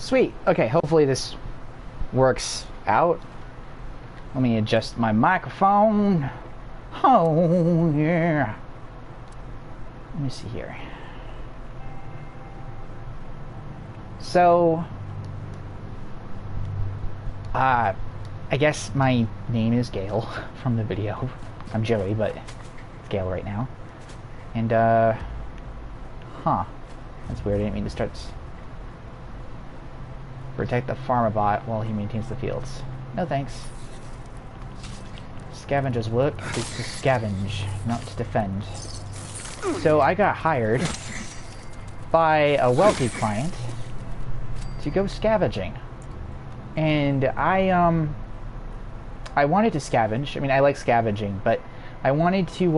Sweet. Okay, hopefully this works out. Let me adjust my microphone. Oh, yeah. Let me see here. So, I guess my name is Gale from the video. I'm Joey, but it's Gale right now. And, that's weird. I didn't mean to start this. Protect the farmer bot while he maintains the fields. No thanks. Scavenger's work is to scavenge, not to defend. So I got hired by a wealthy client to go scavenging. And I wanted to scavenge. I mean, I like scavenging, but I wanted to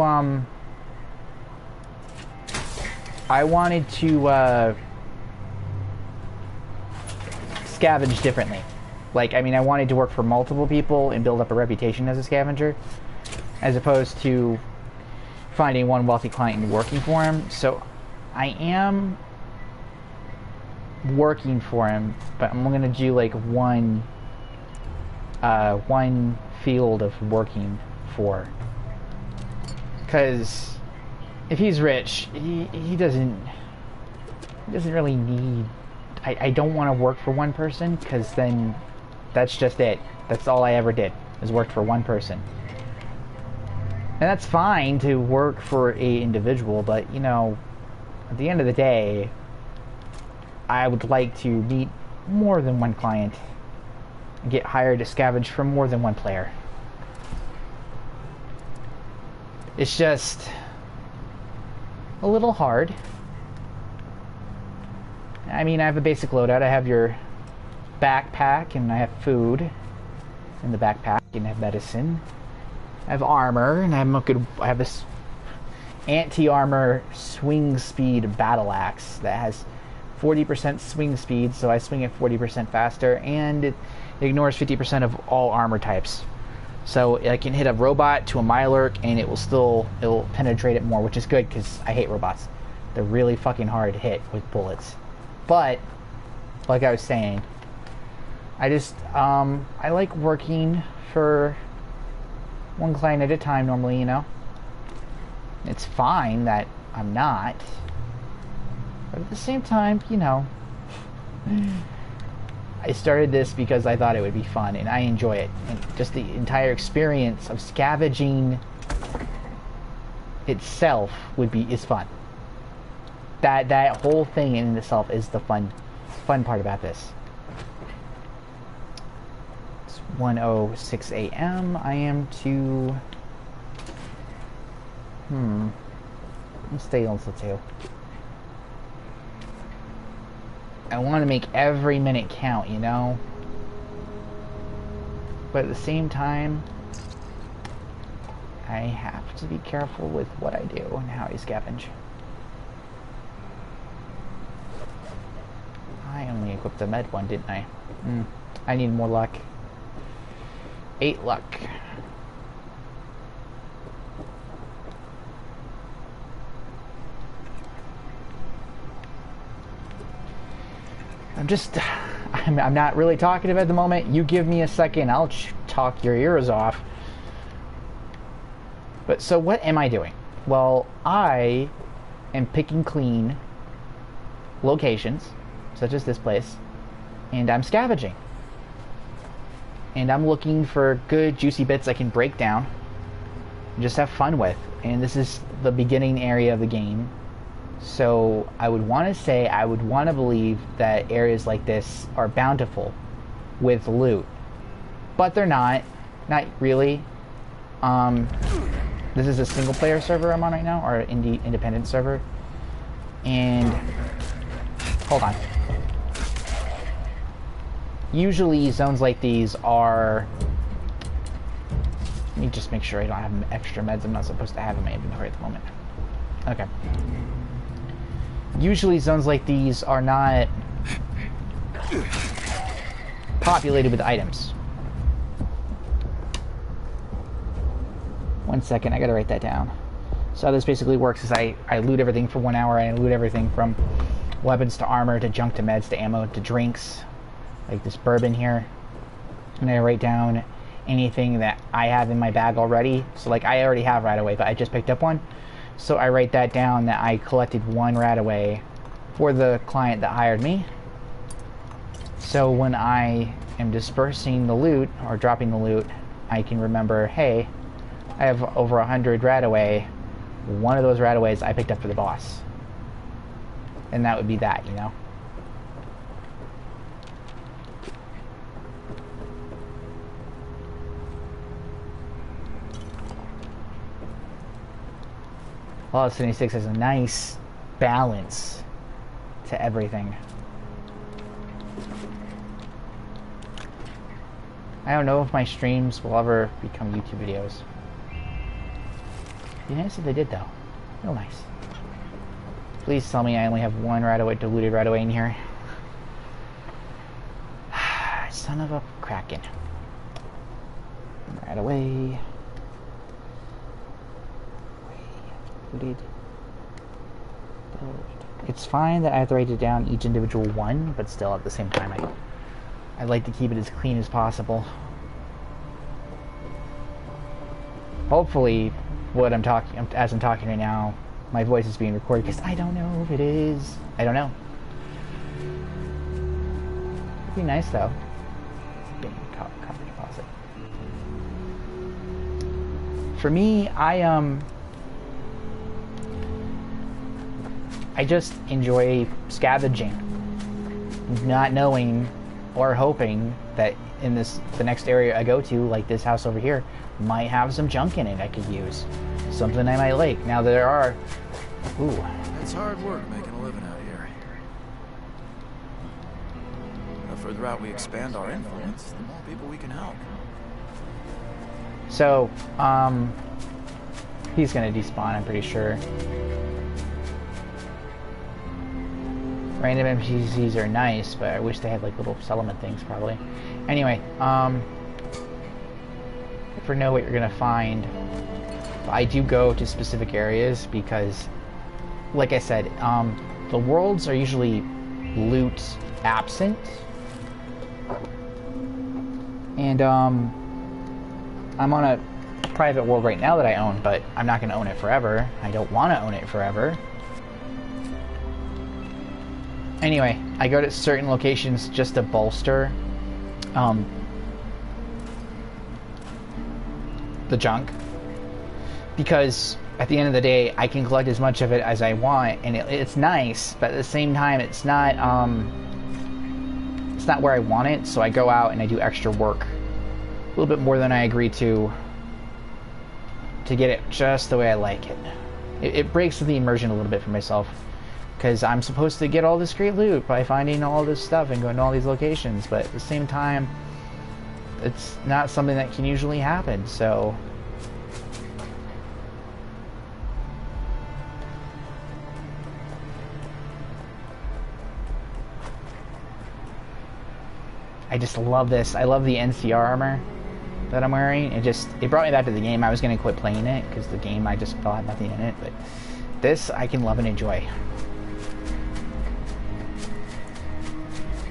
scavenge differently. Like, I mean, I wanted to work for multiple people and build up a reputation as a scavenger, as opposed to finding one wealthy client and working for him. So I am working for him, but I'm gonna do like one field of working for, because if he's rich, he doesn't really need. I don't want to work for one person, because then that's just it. That's all I ever did, is worked for one person. And that's fine to work for a individual, but, you know, at the end of the day, I would like to meet more than one client and get hired to scavenge for more than one player. It's just a little hard. I mean, I have a basic loadout. I have your backpack, and I have food in the backpack, and I have medicine. I have armor, and I have this anti-armor swing speed battle axe that has 40% swing speed, so I swing it 40% faster, and it ignores 50% of all armor types. So I can hit a robot to a Mirelurk, and it'll penetrate it more, which is good, because I hate robots. They're really fucking hard to hit with bullets. But, like I was saying, I just, I like working for one client at a time normally, you know? It's fine that I'm not. But at the same time, you know, I started this because I thought it would be fun, and I enjoy it. And just the entire experience of scavenging itself is fun. That whole thing in itself is the fun part about this. It's 1:06 a.m. I am to let's stay until 2. I want to make every minute count, you know? But at the same time, I have to be careful with what I do and how I scavenge. I only equipped the med one, didn't I? I need more luck. 8 luck. I'm not really talkative at the moment. You give me a second, I'll talk your ears off. But so what am I doing? Well, I am picking clean locations, such as this place, and I'm scavenging. And I'm looking for good juicy bits I can break down and just have fun with. And this is the beginning area of the game. So I would want to believe that areas like this are bountiful with loot. But they're not really. This is a single player server I'm on right now, or an independent server. And hold on. Usually zones like these are... Let me just make sure I don't have extra meds I'm not supposed to have in my inventory at the moment. Okay. Usually zones like these are not populated with items. 1 second, I gotta write that down. So how this basically works is I loot everything for 1 hour. I loot everything from weapons to armor to junk to meds to ammo to drinks like this bourbon here, and I write down anything that I have in my bag already. So like I already have Radaway, but I just picked up one. So I write that down that I collected 1 Radaway for the client that hired me. So when I am dispersing the loot or dropping the loot, I can remember, hey, I have over 100 Radaway. One of those Radaways I picked up for the boss. And that would be that, you know? Fallout 76 has a nice balance to everything. I don't know if my streams will ever become YouTube videos. Be nice if they did, though. Real nice. Please tell me I only have 1 Radaway, diluted Radaway in here. Son of a kraken. Radaway. It's fine that I have to write it down each individual one, but still at the same time I like to keep it as clean as possible. Hopefully what I'm talking right now, my voice is being recorded, because I don't know if it is. I don't know. It'd be nice though. Copy deposit. For me, I just enjoy scavenging, not knowing or hoping that in the next area I go to, like this house over here, might have some junk in it I could use. Something I might like. Now there are... Ooh. It's hard work making a living out here. The further out we expand our influence, the more people we can help. So, he's gonna despawn, I'm pretty sure. Random NPCs are nice, but I wish they had like little settlement things probably. Anyway, never know what you're gonna find. I do go to specific areas because, like I said, the worlds are usually loot absent. And I'm on a private world right now that I own, but I'm not gonna own it forever. I don't wanna own it forever. Anyway, I go to certain locations just to bolster the junk, because at the end of the day I can collect as much of it as I want, and it's nice, but at the same time it's not where I want it, so I go out and I do extra work, a little bit more than I agreed to get it just the way I like it. It breaks the immersion a little bit for myself, because I'm supposed to get all this great loot by finding all this stuff and going to all these locations, but at the same time, it's not something that can usually happen, so... I just love this. I love the NCR armor that I'm wearing. It brought me back to the game. I was going to quit playing it, because the game I just felt had nothing in it, but this I can love and enjoy.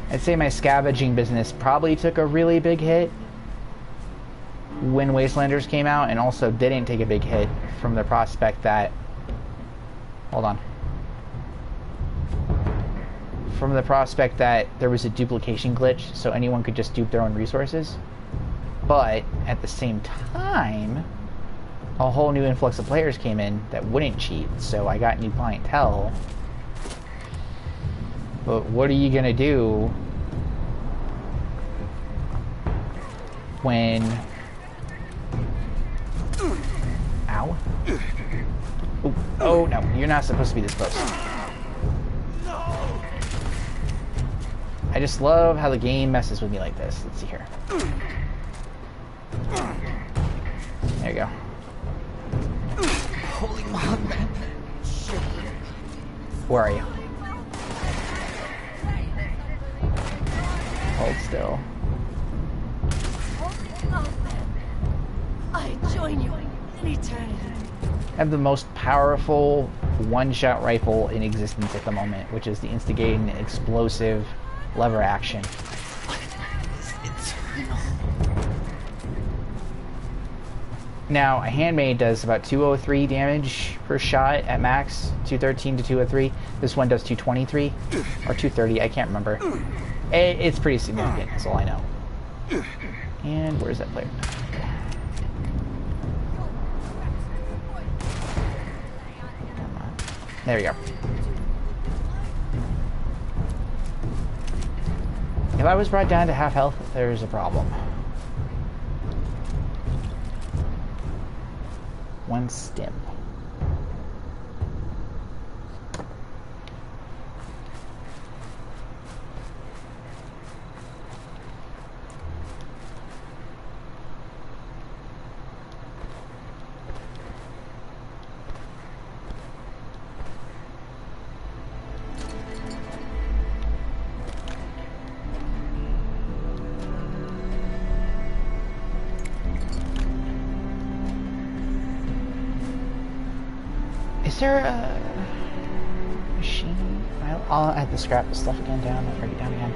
I'd say my scavenging business probably took a really big hit when Wastelanders came out, and also didn't take a big hit from the prospect that... Hold on. From the prospect that there was a duplication glitch, so anyone could just dupe their own resources. But, at the same time, a whole new influx of players came in that wouldn't cheat, so I got new clientele. But what are you gonna do when... Ow. Oh, no, you're not supposed to be this close. I just love how the game messes with me like this. Let's see here. There you go. Holy mom, man. Where are you? Hold still. I join you in eternity. I have the most powerful one-shot rifle in existence at the moment, which is the instigating explosive lever action. Now, a handmade does about 203 damage per shot at max, 213 to 203. This one does 223 or 230, I can't remember. It's pretty significant, that's all I know. And where's that player? Come on. There we go. If I was brought down to half health, there's a problem. One stim. Is there a machine? I'll have to scrap the stuff again down and break it down again.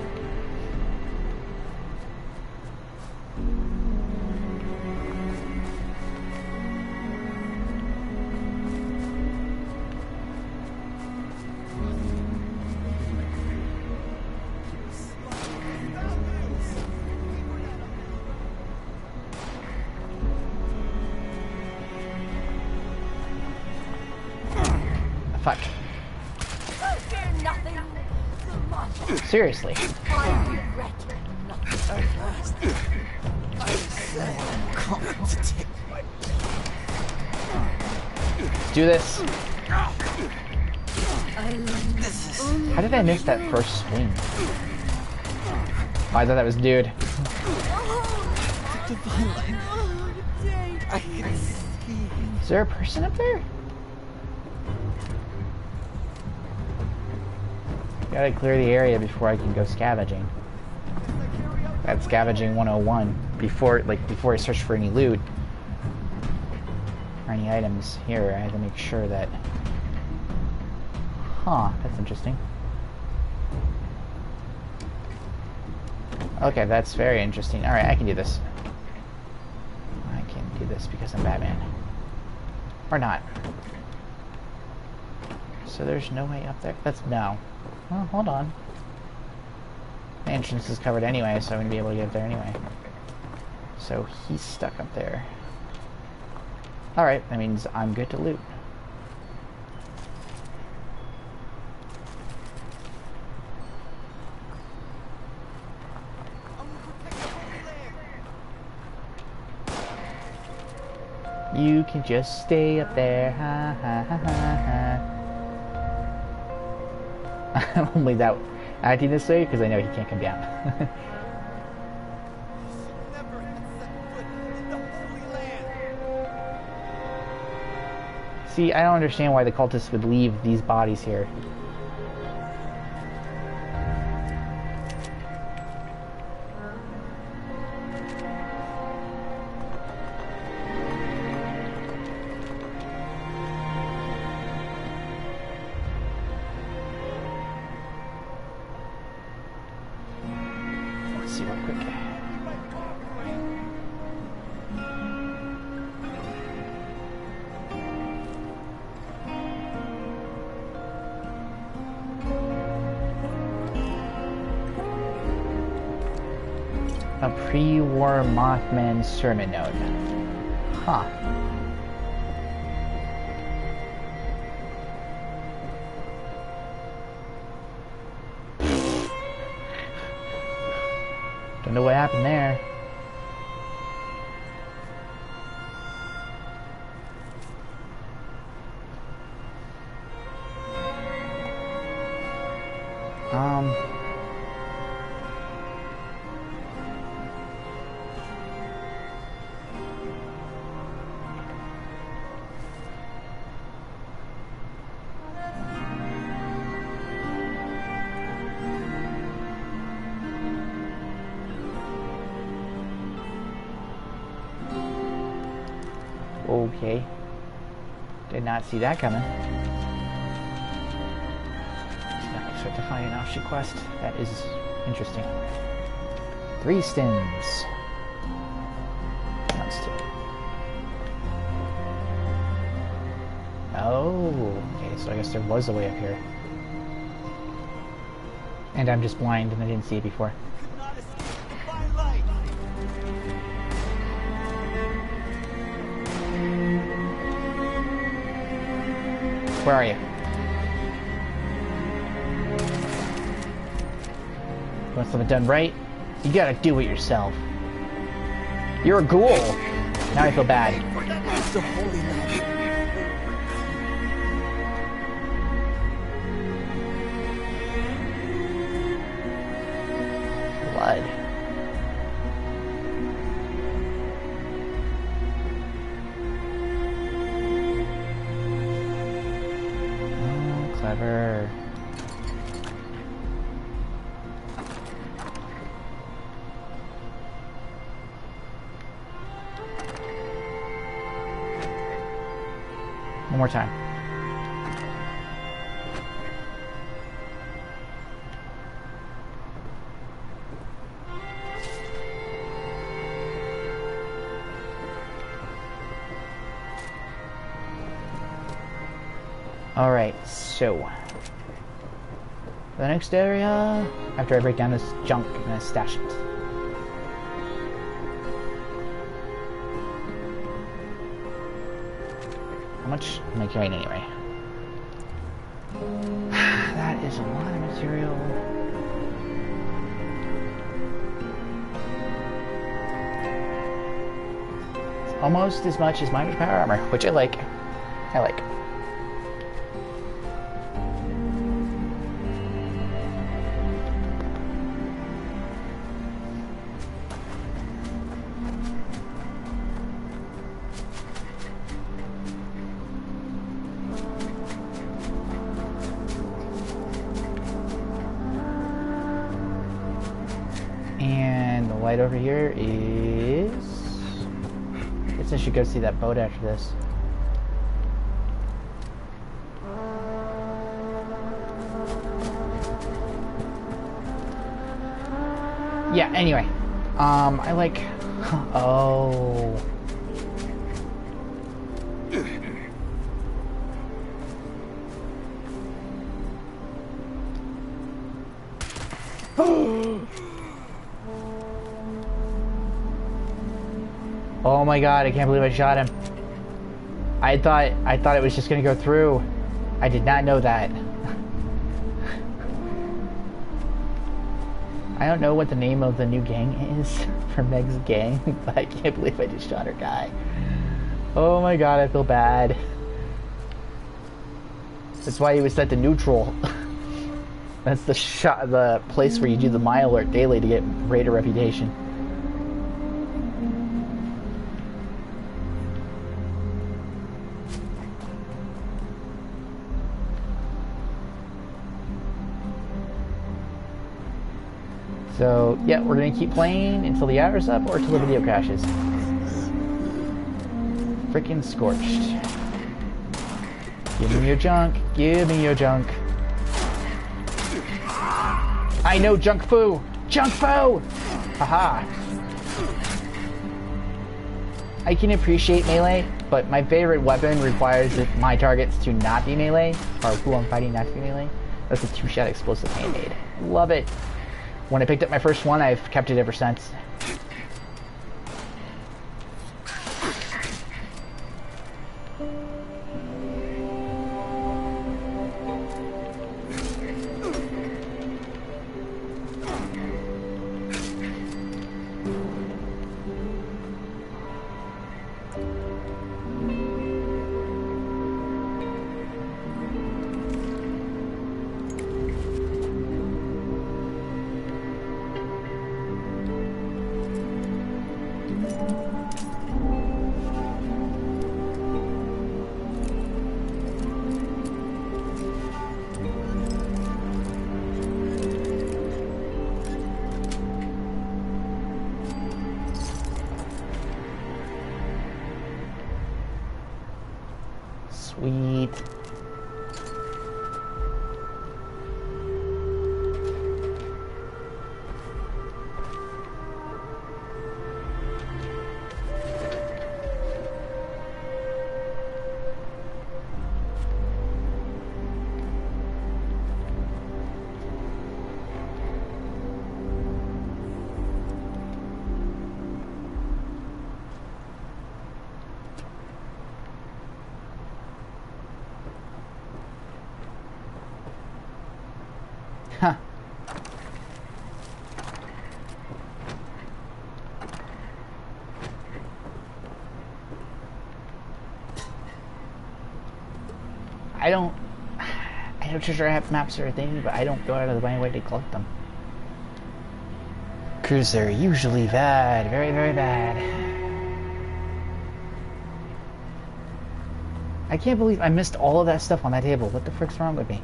Fuck. Seriously. Let's do this. How did I miss that first swing? Oh, I thought that was dude. Is there a person up there? Gotta clear the area before I can go scavenging. That's scavenging 101. Before I search for any loot or any items here, I have to make sure that. Huh, that's interesting. Okay, that's very interesting. Alright, I can do this. I can do this because I'm Batman. Or not. So there's no way up there? That's no. Well, hold on. The entrance is covered anyway, so I'm going to be able to get there anyway. So he's stuck up there. Alright, that means I'm good to loot. You can just stay up there, ha ha ha ha ha. I'm only that acting this way because I know he can't come down. See, I don't understand why the cultists would leave these bodies here. Let's see real quick. A pre-war Mothman sermon note. Huh. Don't know what happened there. Okay. Did not see that coming. Did not expect to find an offshoot quest. That is interesting. 3 stims. That's 2. Oh, okay, so I guess there was a way up here. And I'm just blind and I didn't see it before. Where are you? You want something done right? You gotta do it yourself. You're a ghoul! Now I feel bad. It's the holy night. Blood. Oh, clever. One more time. Alright, so the next area, after I break down this junk, I'm gonna stash it. How much am I carrying anyway? That is a lot of material. It's almost as much as minor power armor, which I like. I like. And the light over here is... I guess I should go see that boat after this. Yeah, anyway. I like... Oh... Oh my god, I can't believe I shot him. I thought it was just gonna go through. I did not know that. I don't know what the name of the new gang is for Meg's gang, but I can't believe I just shot her guy. Oh my god, I feel bad. That's why he was set to neutral. That's the place where you do the My Alert daily to get greater reputation. So, yeah, we're gonna keep playing until the hour's up or until the video crashes. Frickin' scorched. Give me your junk. Give me your junk. I know junk foo! Junk foo! Haha. I can appreciate melee, but my favorite weapon requires my targets to not be melee, or who I'm fighting not to be melee. That's a 2-shot explosive handmade. Love it. When I picked up my first one, I've kept it ever since. Sweet. I know treasure maps are a thing, but I don't go out of my way to collect them. Because they're usually bad. Very, very bad. I can't believe I missed all of that stuff on that table. What the frick's wrong with me?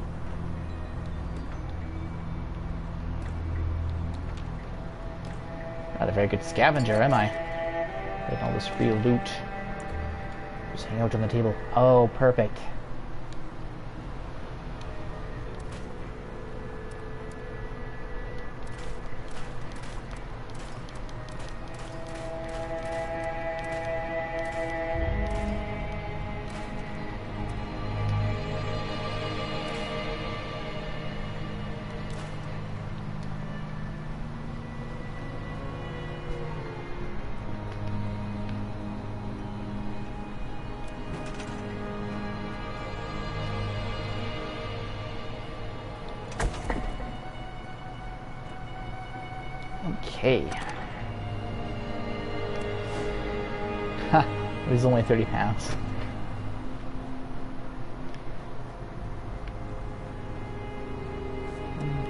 Not a very good scavenger, am I? Getting all this free loot. Just hang out on the table. Oh, perfect. Okay. Ha! It was only 30 pounds.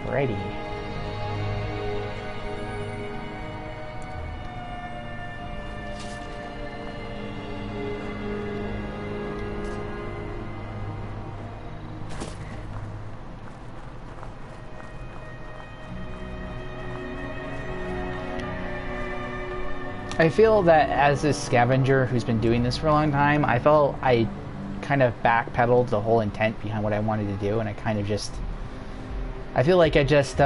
Alrighty. I feel that as a scavenger who's been doing this for a long time, I felt I kind of backpedaled the whole intent behind what I wanted to do, and I kind of just... I feel like I just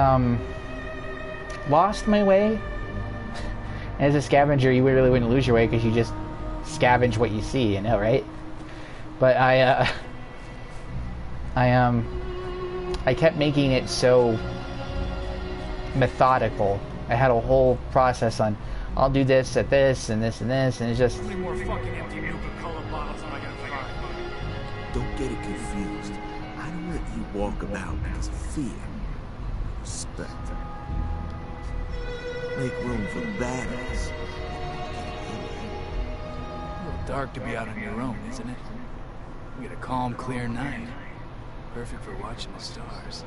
lost my way. As a scavenger, you really wouldn't lose your way because you just scavenge what you see, you know, right? But I kept making it so methodical. I had a whole process on, I'll do this at this and this and this, and it's just... How many more fucking empty Nuka-Cola bottles am I gonna find? Don't get it confused. I don't let you walk about because of fear. Respect. Make room for the badass. A little dark to be out on your own, isn't it? You get a calm, clear night. Perfect for watching the stars.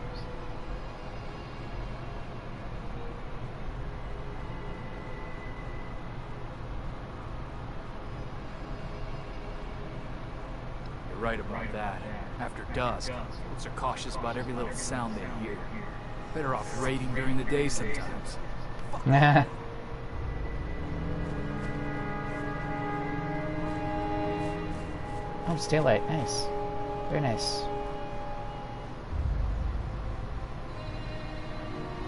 You're right about that. After dusk, folks are cautious about every little sound they hear. Better off raiding during the day sometimes. Nah. Oh, it's daylight. Nice. Very nice.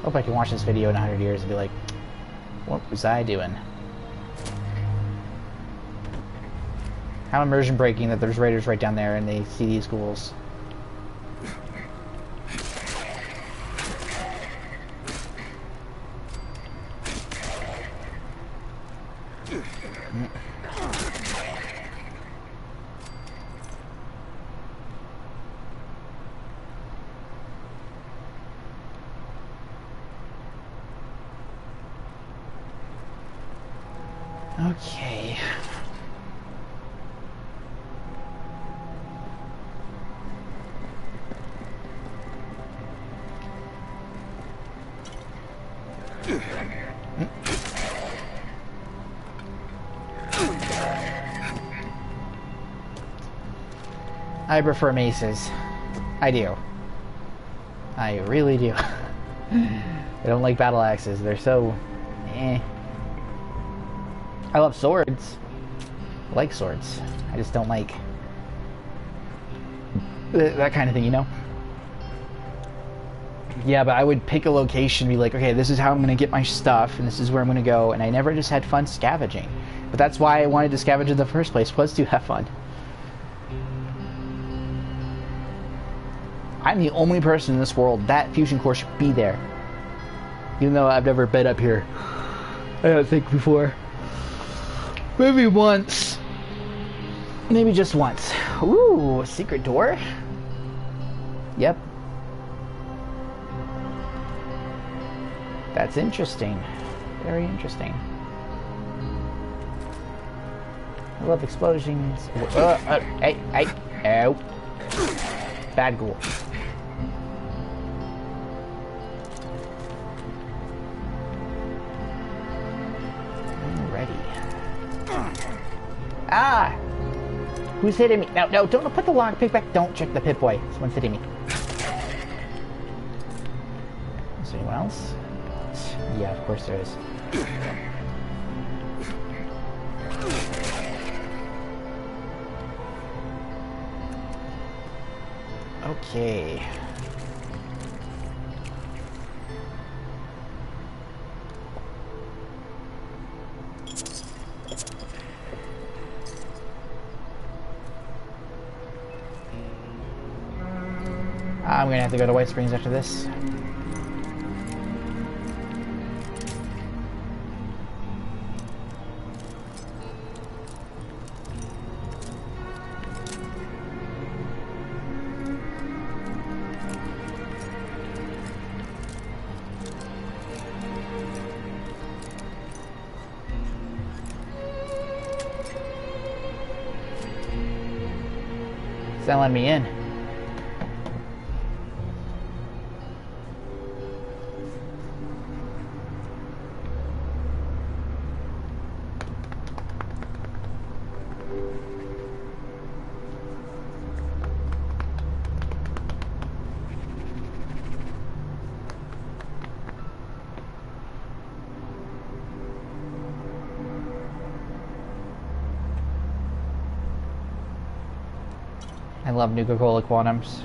Hope I can watch this video in 100 years and be like, what was I doing? How immersion breaking that there's raiders right down there and they see these ghouls. Okay. I prefer maces. I do. I really do. I don't like battle axes. They're so... eh. I love swords. I like swords. I just don't like... that kind of thing, you know? Yeah, but I would pick a location and be like, okay, this is how I'm going to get my stuff, and this is where I'm going to go, and I never just had fun scavenging. But that's why I wanted to scavenge in the first place, was to have fun. I'm the only person in this world that fusion core should be there. Even though I've never been up here. I don't think before. Maybe once. Maybe just once. Ooh, a secret door? Yep. That's interesting. Very interesting. I love explosions. Hey, hey, ow. Bad ghoul. Alrighty. Ah! Who's hitting me? No, don't put the lockpick back. Don't check the Pip-Boy. Someone's hitting me. Is there anyone else? Yeah, of course there is. Okay. I'm gonna have to go to White Springs after this. It's not letting me in. I love Nuka-Cola Quantums.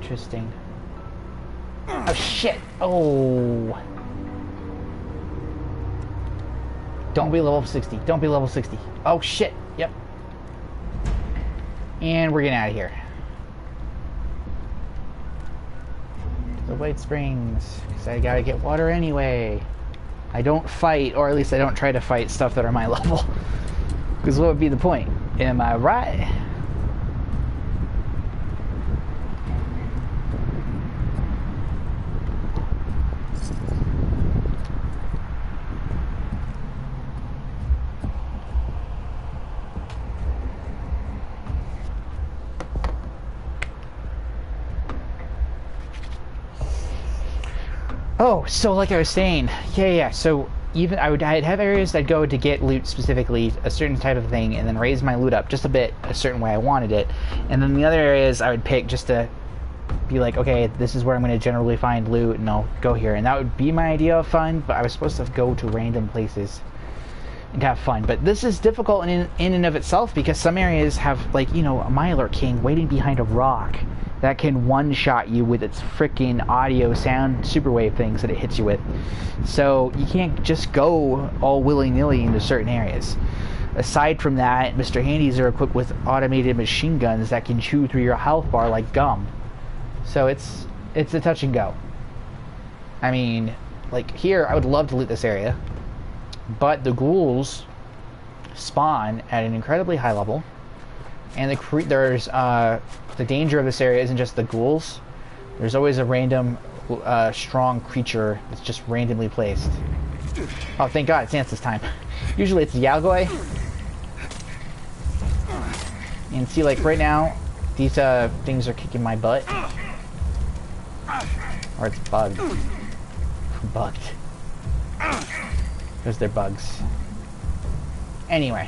Interesting. Oh shit! Oh! Don't be level 60. Don't be level 60. Oh shit! Yep. And we're getting out of here. The White Springs. Because I gotta get water anyway. I don't fight, or at least I don't try to fight stuff that are my level. Because what would be the point? Am I right? Oh, so like I was saying, yeah. So even I'd have areas I'd go to get loot specifically, a certain type of thing, and then raise my loot up just a bit, a certain way I wanted it. And then the other areas I would pick just to be like, okay, this is where I'm going to generally find loot, and I'll go here. And that would be my idea of fun, but I was supposed to go to random places and have fun. But this is difficult in and of itself, because some areas have, like, you know, a Mylar King waiting behind a rock that can one-shot you with its freaking audio sound superwave things that it hits you with. So you can't just go all willy-nilly into certain areas. Aside from that, Mr. Handies are equipped with automated machine guns that can chew through your health bar like gum. So it's a touch and go. I mean, like here, I would love to loot this area, but the ghouls spawn at an incredibly high level, and there's the danger of this area isn't just the ghouls. There's always a random strong creature that's just randomly placed. Oh, thank God, it's ants this time. Usually it's Yagoi. And see, like right now, these things are kicking my butt. Or it's bugged. Bugged. Because they're bugs. Anyway.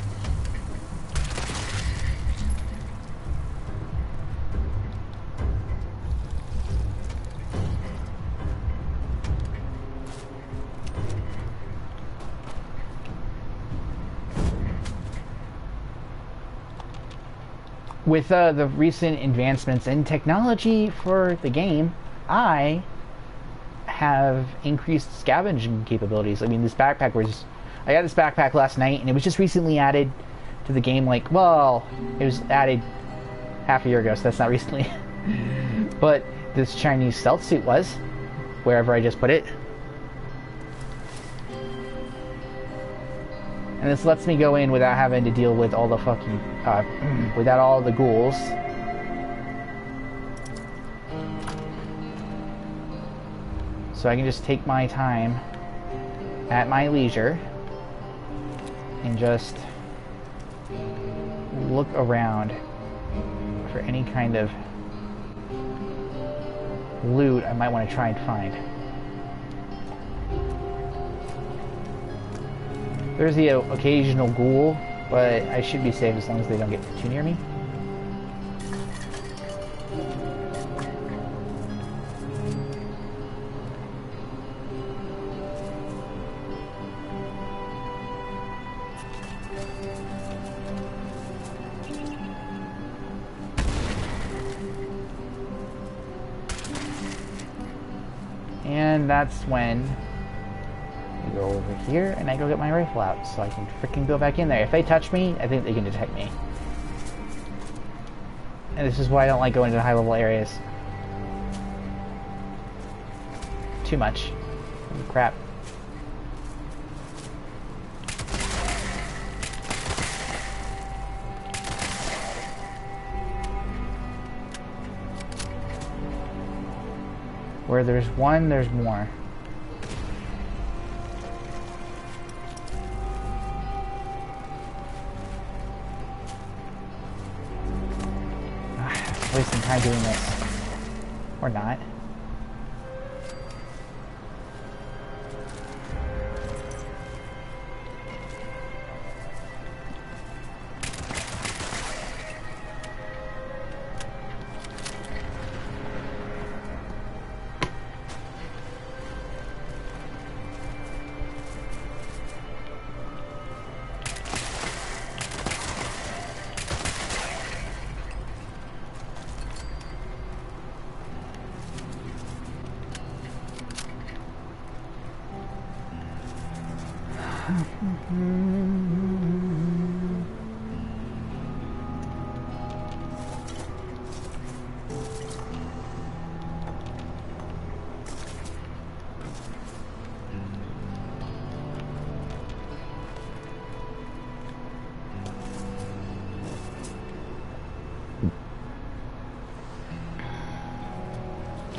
With the recent advancements in technology for the game, I have increased scavenging capabilities. I mean, this backpack I got this backpack last night, and it was just recently added to the game. Like, well, it was added half a year ago, so that's not recently. But this Chinese stealth suit was, wherever I just put it. And this lets me go in without having to deal with all the fucking, without all the ghouls. So I can just take my time at my leisure and just look around for any kind of loot I might want to try and find. There's the occasional ghoul, but I should be safe as long as they don't get too near me. And that's when I go over here and I go get my rifle out so I can freaking go back in there. If they touch me, I think they can detect me. And this is why I don't like going to high level areas. Too much. Oh, crap. Where there's one, there's more. Wasting time doing this. Or not.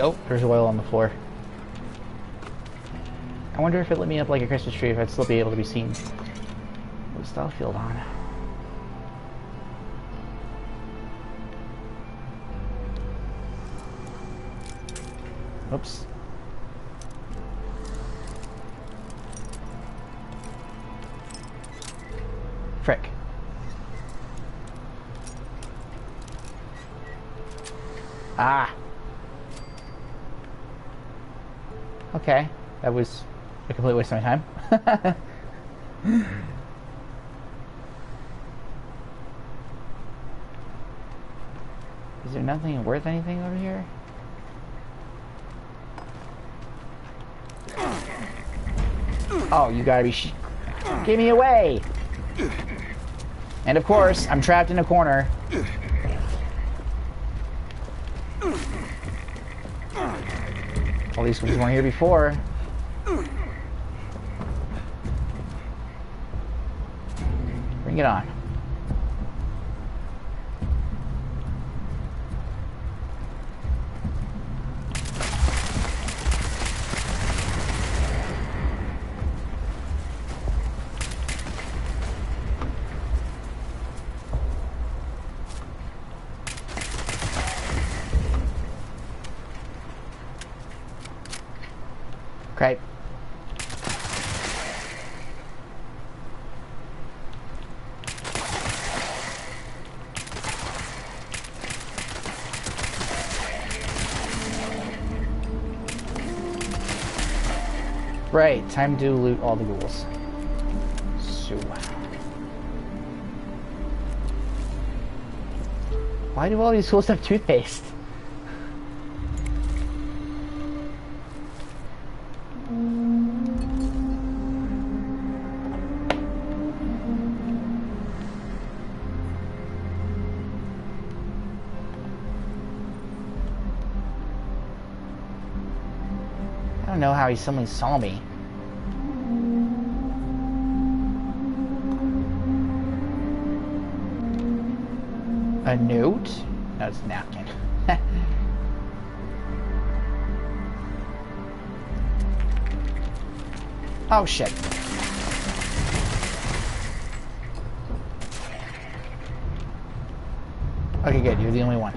Oh, there's oil on the floor. I wonder if it lit me up like a Christmas tree, if I'd still be able to be seen. With stealth field on. Oops. Frick. Ah! Okay, that was a complete waste of my time. Is there nothing worth anything over here? Oh, you gotta be get me away! And of course, I'm trapped in a corner. All these ones weren't here before. Bring it on. Okay. Right, time to loot all the ghouls. So, why do all these ghouls have toothpaste? don't know how somebody saw me. A note? No, it's a napkin. Oh shit. Okay, good. You're the only one.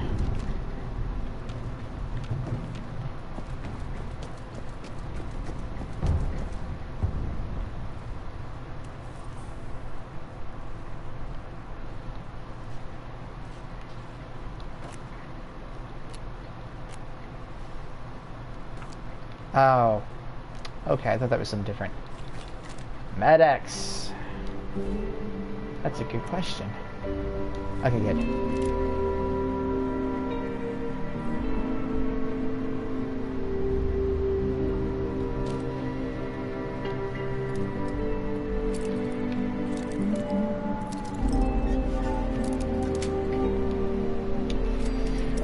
Oh. Okay, I thought that was something different. Med-X. That's a good question. Okay, good.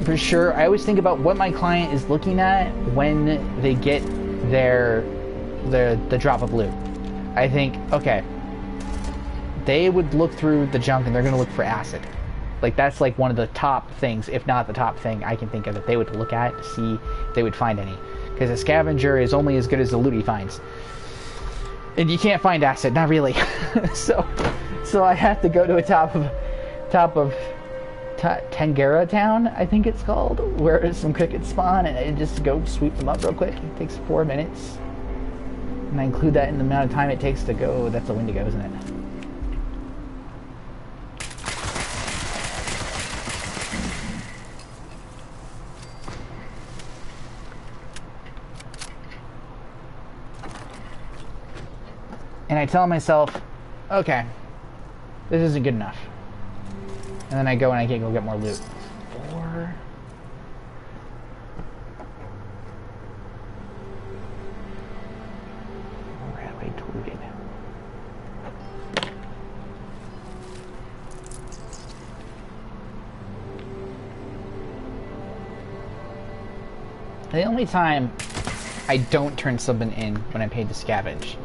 For sure, I always think about what my client is looking at when they get the drop of loot. I think, okay, they would look through the junk and they're going to look for acid. Like, that's like one of the top things, if not the top thing I can think of that they would look at to see if they would find any. Because a scavenger is only as good as the loot he finds. And you can't find acid, not really. so I have to go to a top of Tangera Town, I think it's called, where some crickets spawn, and I just go sweep them up real quick. It takes 4 minutes. And I include that in the amount of time it takes to go. That's a Wendigo, isn't it? And I tell myself, okay, this isn't good enough. And then I go and I can go get more loot. 4. Where have I looted? The only time I don't turn something in when I'm paid to scavenge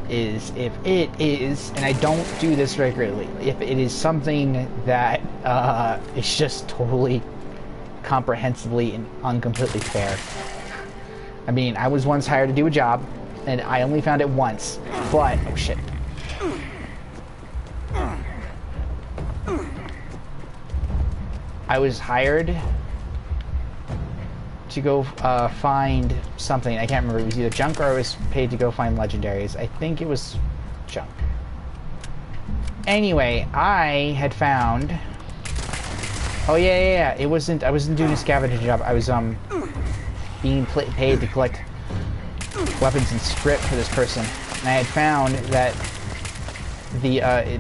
is if it is, and I don't do this regularly, if it is something that is just totally comprehensively and uncompletely fair. I mean, I was once hired to do a job, and I only found it once, but, oh shit. I was hired to go find something. I can't remember. It was either junk or I was paid to go find legendaries. I think it was junk. Anyway, I had found... Oh yeah. I wasn't doing a scavenging job. I was being paid to collect weapons and script for this person. And I had found that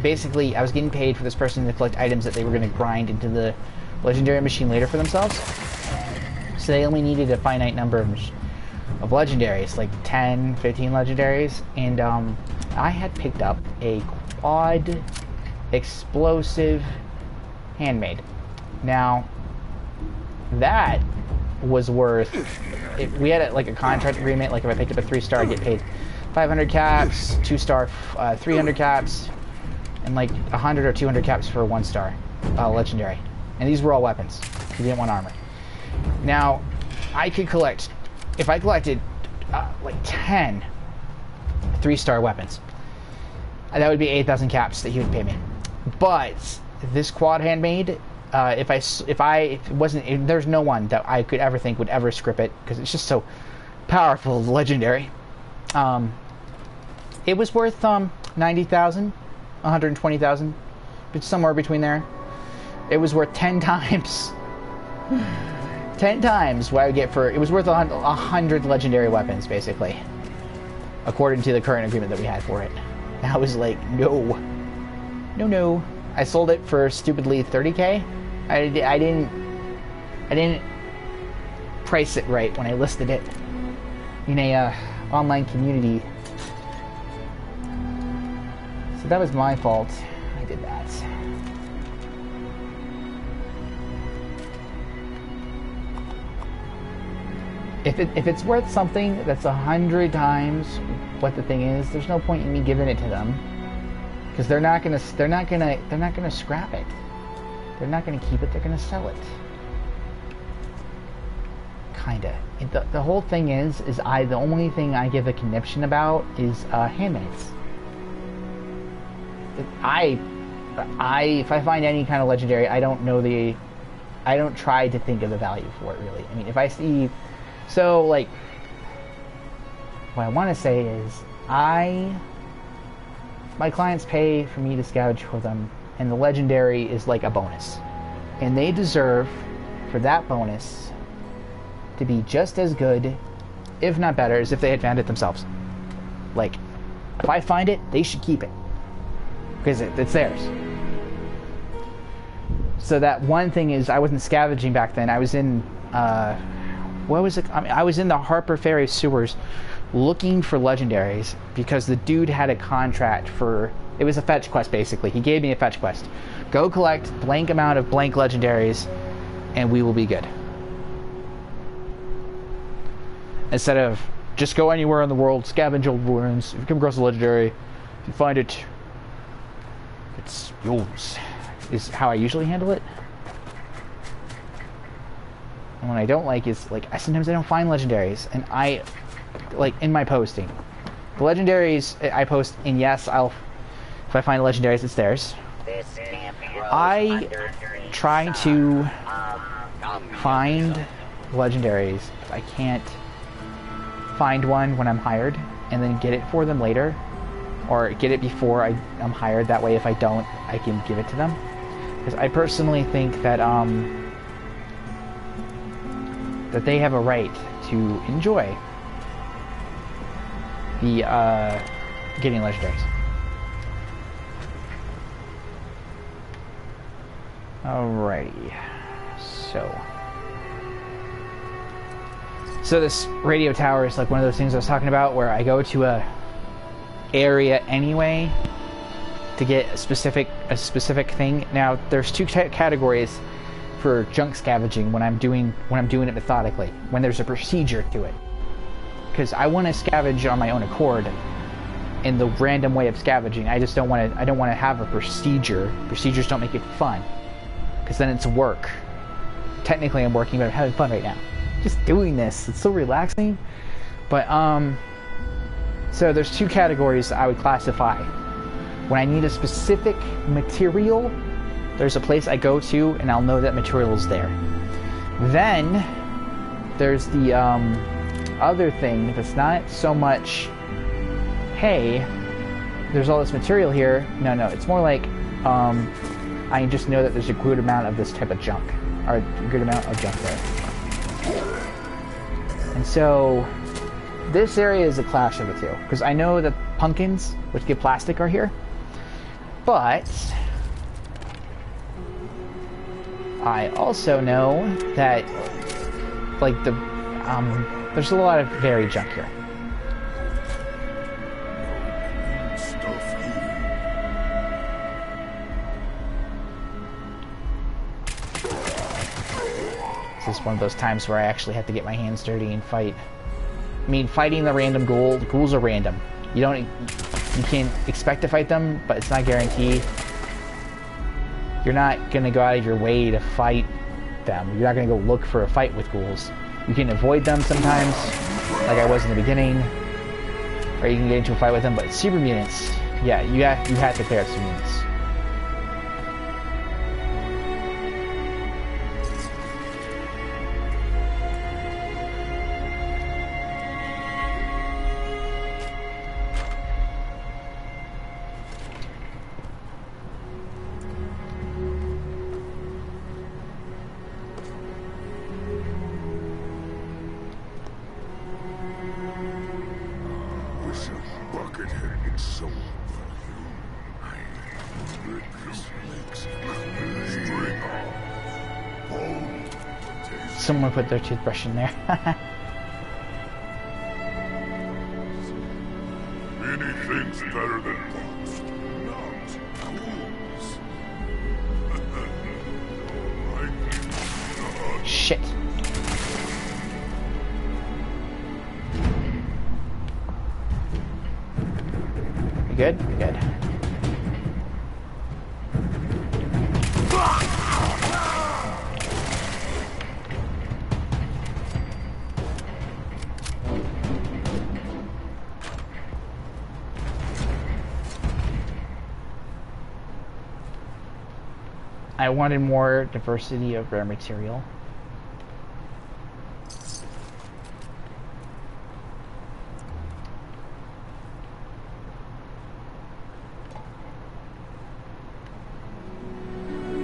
basically I was getting paid for this person to collect items that they were going to grind into the legendary machine later for themselves. So they only needed a finite number of legendaries, like 10, 15 legendaries, and I had picked up a quad explosive handmade. Now, that was worth, we had like a contract agreement, like if I picked up a 3-star, I'd get paid 500 caps, 2-star, 300 caps, and like 100 or 200 caps for a 1-star legendary. And these were all weapons. You didn't want armor. Now, I could collect, if I collected like 10 3-star weapons, that would be 8,000 caps that he would pay me. But this quad handmade, if it wasn't, there's no one that I could ever think would ever script it because it's just so powerful, legendary. It was worth 90,000, 120,000, but somewhere between there. It was worth 10 times. 10 times what I would get for... It was worth 100 legendary weapons, basically. According to the current agreement that we had for it. And I was like, no. No. I sold it for, stupidly, 30k? I didn't price it right when I listed it in a online community. So that was my fault. I did that. if it's worth something that's 100 times what the thing is, there's no point in me giving it to them, because they're not gonna scrap it. They're not gonna keep it. They're gonna sell it. Kinda. The whole thing is the only thing I give a conniption about is handmaids. If I find any kind of legendary, I don't try to think of the value for it, really. I mean, if I see, so like, what I want to say is, my clients pay for me to scavenge for them, and the legendary is like a bonus, and they deserve for that bonus to be just as good, if not better, as if they had found it themselves. Like, if I find it, they should keep it, because it's theirs. So that one thing is, I wasn't scavenging back then. I was in, what was it? I mean, I was in the Harper Ferry sewers looking for legendaries, because the dude had a contract for, it was a fetch quest basically. He gave me a fetch quest. Go collect blank amount of blank legendaries, and we will be good. Instead of, just go anywhere in the world, scavenge old ruins. If you come across a legendary, if you find it, it's yours. Is how I usually handle it. And what I don't like is, like, sometimes I don't find legendaries, and like, in my posting, the legendaries I post, and yes, if I find legendaries, it's theirs. I try to find legendaries if I can't find one when I'm hired, and then get it for them later, or get it before I'm hired. That way, if I don't, I can give it to them. Because I personally think that that they have a right to enjoy the getting legendaries. Alrighty, so this radio tower is like one of those things I was talking about, where I go to a area anyway to get a specific thing. Now, there's two categories for junk scavenging when I'm doing it methodically, when there's a procedure to it. Because I want to scavenge on my own accord in the random way of scavenging. I don't want to have a procedure. Procedures don't make it fun, because then it's work. Technically I'm working, but I'm having fun right now. Just doing this, it's so relaxing. But so there's two categories I would classify. When I need a specific material, there's a place I go to, and I'll know that material is there. Then there's the other thing that's not so much, hey, there's all this material here. No, it's more like I just know that there's a good amount of this type of junk, or a good amount of junk there. And so this area is a clash of the two, because I know that pumpkins, which give plastic, are here, but I also know that, like, there's a lot of varied junk here. This is one of those times where I actually have to get my hands dirty and fight. I mean, fighting the random ghoul, the ghouls are random. You can't expect to fight them, but it's not guaranteed. You're not gonna go out of your way to fight them. You're not gonna go look for a fight with ghouls. You can avoid them sometimes, like I was in the beginning, or you can get into a fight with them. But super mutants, yeah, you have to clear out super mutants. Someone put their toothbrush in there. Anything's better than ghosts, not ghouls. Shit. You good? Good. I wanted more diversity of rare material.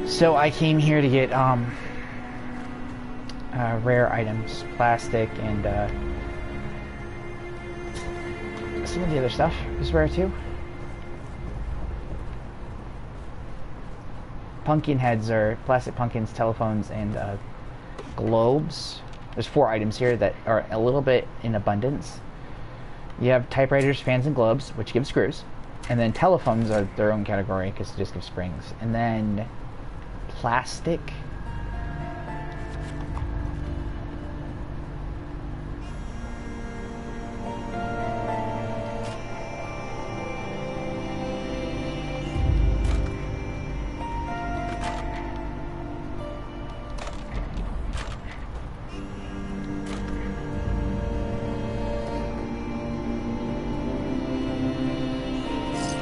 So I came here to get rare items, plastic, and some of the other stuff is rare too. Pumpkin heads are plastic pumpkins, telephones, and globes. There's 4 items here that are a little bit in abundance. You have typewriters, fans, and globes, which give screws. And then telephones are their own category because they just give springs. And then plastic.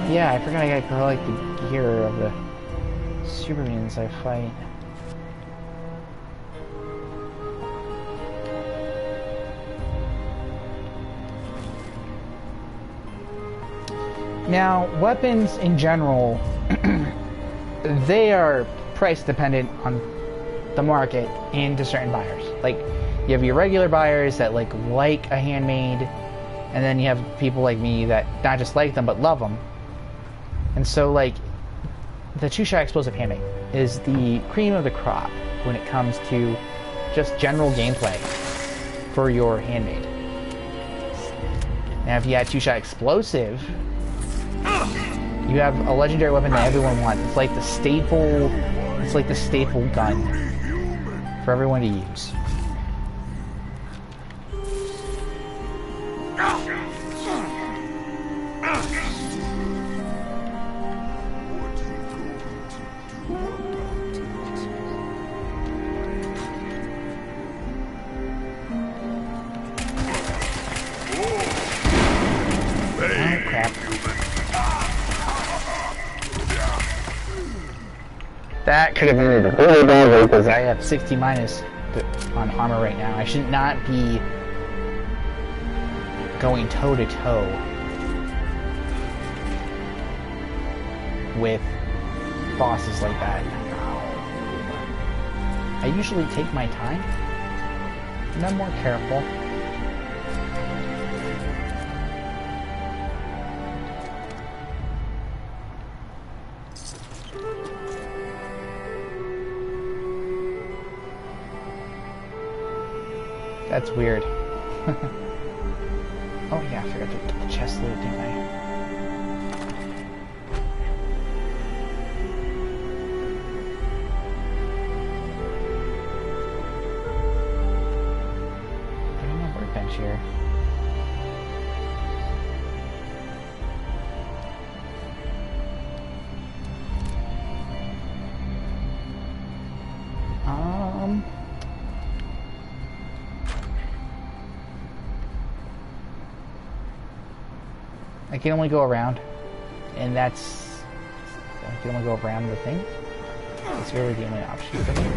Yeah, I forgot I gotta collect the gear of the supermutants I fight. Now, weapons in general, they are price dependent on the market and to certain buyers. Like, you have your regular buyers that like a handmade, and then you have people like me that not just like them but love them. And so, like, the two-shot explosive handmade is the cream of the crop when it comes to just general gameplay for your handmade. Now, if you add two-shot explosive, you have a legendary weapon that everyone wants. It's like the staple. It's like the staple gun for everyone to use. That could have ended really badly because I have 60 minus on armor right now. I should not be going toe to toe with bosses like that. I usually take my time and I'm more careful. That's weird. Oh yeah, I forgot to get the chest loot, didn't I? I don't know workbench here. I can only go around, and that's... I can only go around the thing. It's really the only option for me.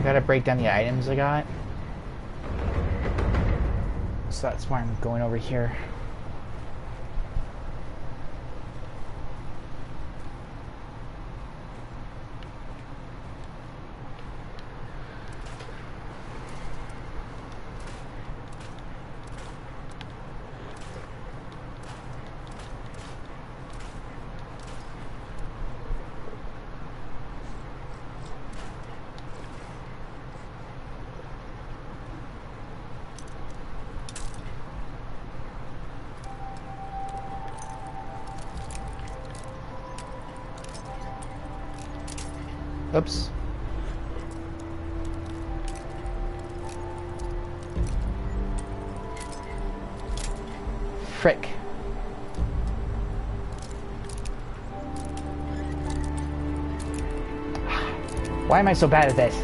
Gotta break down the items I got. So that's why I'm going over here. Oops. Frick. Why am I so bad at this?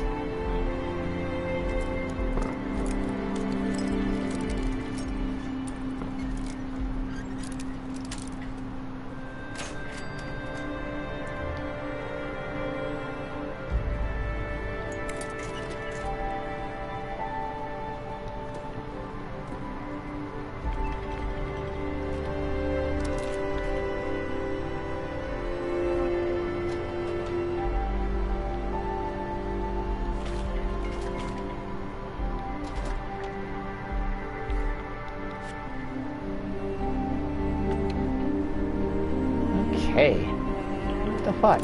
Okay. What the fuck?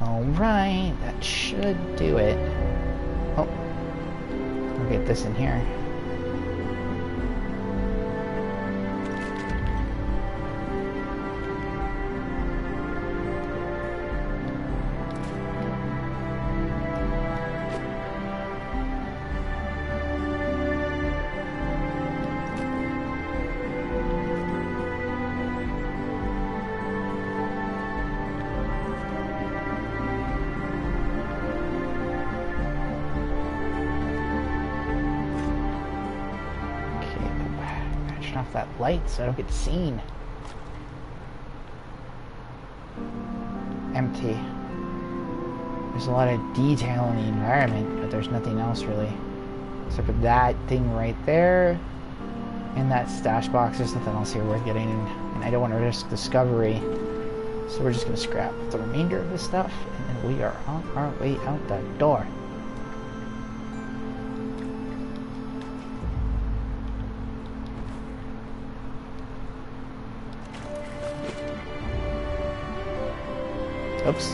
Alright, that should do it. Oh. I'll get this in here. Off that light so I don't get seen. Empty. There's a lot of detail in the environment, but there's nothing else really. Except for that thing right there. And that stash box. There's nothing else here worth getting in. And I don't want to risk discovery. So we're just going to scrap the remainder of this stuff. And then we are on our way out the door. Oops.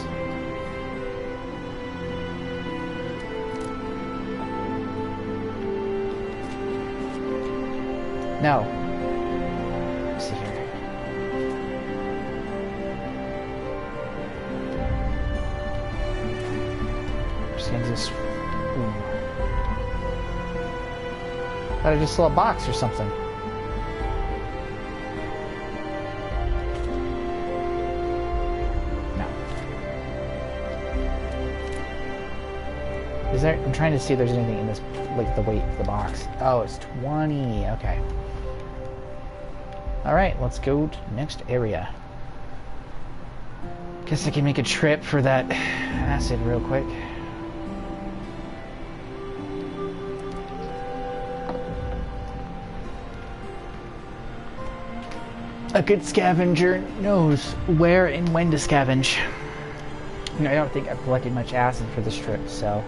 No. Let's see here. Just gonna just. Thought I just saw a box or something. Is there, I'm trying to see if there's anything in this, like the weight of the box. Oh, it's 20. Okay. Alright, let's go to the next area. Guess I can make a trip for that acid real quick. A good scavenger knows where and when to scavenge. I don't think I've collected much acid for this trip, so...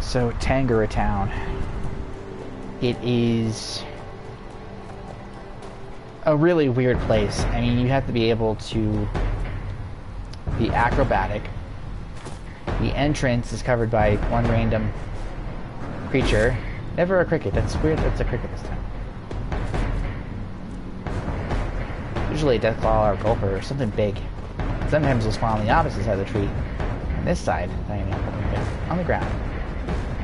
So, Tangara Town. It is a really weird place. I mean, you have to be able to be acrobatic. The entrance is covered by one random creature. Never a cricket. That's weird. That's a cricket this time. Usually a deathclaw or a gulper or something big. Sometimes they'll spawn on the opposite side of the tree. On this side, on the ground.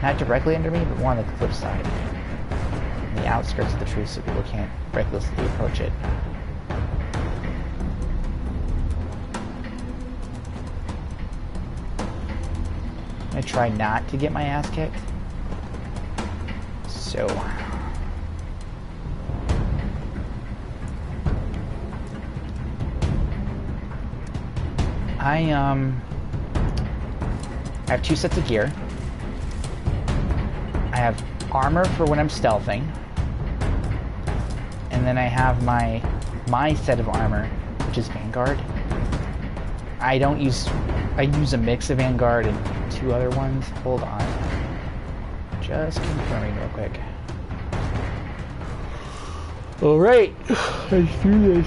Not directly under me, but more on the cliff side. On the outskirts of the tree so people can't recklessly approach it. I'm gonna try not to get my ass kicked. So I have 2 sets of gear. I have armor for when I'm stealthing, and then I have my set of armor, which is Vanguard. I use a mix of Vanguard and 2 other ones. Hold on, just confirming real quick. All right, let's do this.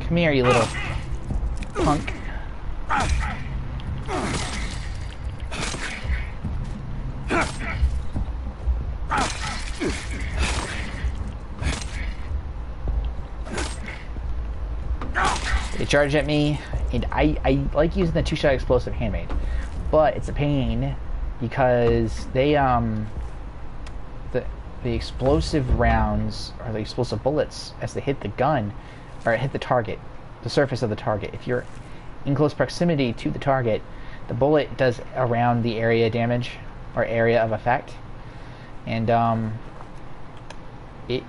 Come here, you little punk. They charge at me, and I like using the 2-shot explosive handmade, but it's a pain because they the explosive rounds, or the explosive bullets, as they hit the gun, or hit the target, the surface of the target. If you're in close proximity to the target, the bullet does around the area damage, or area of effect, and it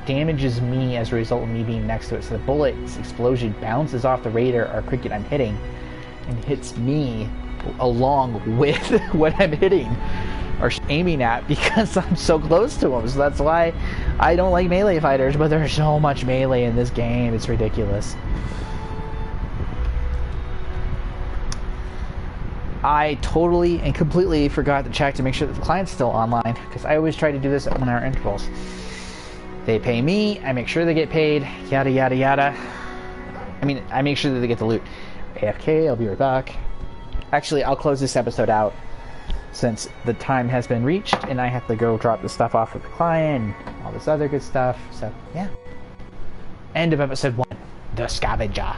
damages me as a result of me being next to it. So the bullet's explosion bounces off the radar or cricket I'm hitting, and hits me along with what I'm hitting or aiming at, because I'm so close to them. So that's why I don't like melee fighters, but there's so much melee in this game, it's ridiculous. I totally and completely forgot to check to make sure that the client's still online, because I always try to do this at 1 hour intervals. They pay me, I make sure they get paid, yada yada yada. I mean, I make sure that they get the loot. AFK, I'll be right back. Actually, I'll close this episode out since the time has been reached and I have to go drop the stuff off with the client and all this other good stuff. So, yeah. End of episode 1, The Scavenger.